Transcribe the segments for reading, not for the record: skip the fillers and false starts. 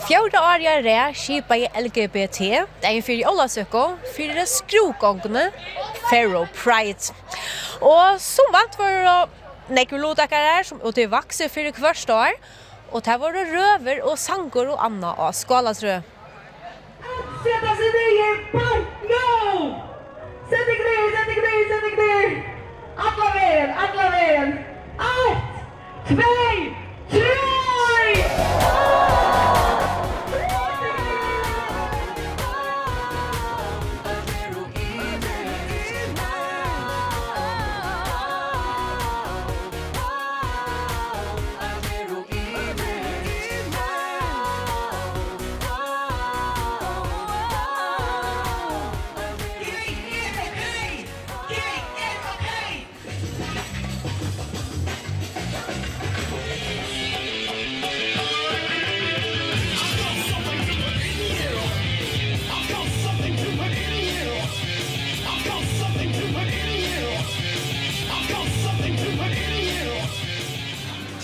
Føroyar skipa i LGBT, det er for Olavsøko, for det skrogångene Faroe Pride. Og som vant var det nekker lodakere som til vakse for hvert år, og det var det røver og sanger og anna av Skålatrø. Sätta sig ner, no! Sätt dig ner! Alla vägen! 1, 2, 3!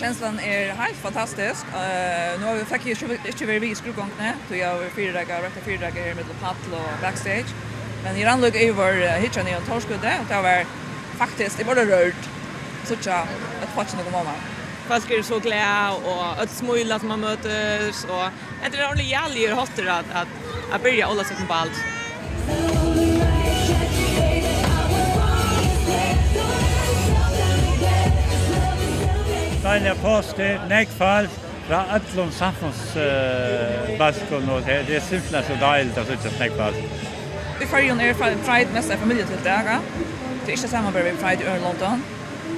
Känslan är helt fantastisk. Nu har vi faktiskt inte varit vid skruvgångarna. Jag har rätt fyradagar här med paddel och backstage. Men i rannlög över hitchan i en torskudde. Det var faktiskt, det var det rört. Så att jag fattar någon mamma. Folk är så glada och ett smula som man möts. Och det är ordentligt jävligt hotter att börja hålla sig på allt. Deilig poster, nekfall fra alle samfunnsbaskene, og det er simpelthen så deilig å sitte nekfall. I Føroyar är Pride mest familjetiltak. Det är inte samarbete med Pride i London.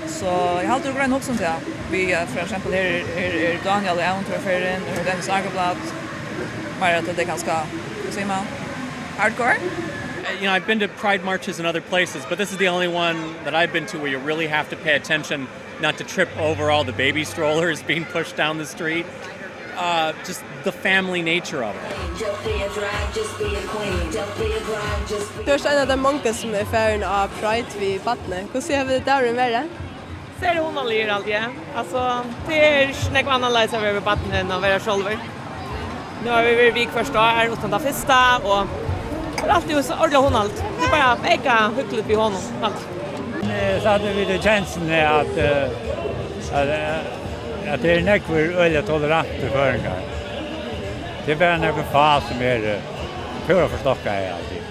Så jag har alltid grön också om det. Vi för exempel här Daniel Äventyr-ferien, och Dennis Agerblad. Mer att det är ganska, vad säger man, hardcore. You know, I've been to Pride marches in other places, but this is the only one that I've been to where you really have to pay attention not to trip over all the baby strollers being pushed down the street. Just the family nature of it. Det är en av de många som är färgen av Pride vid vattnet. Hur ser vi det där med det? Ser hon aldrig allt, ja. Alltså, det är snäck annorlunda så över vattnet än att vara själva. Nu har vi varit första här utan det första och alltid så ordla hon allt. Det är bara mega hyggligt vid honom allt. Så hade vi det känslan att det är nekvar öliga toleranta föringar. Det är bara några fas som är för att förstocka alltid.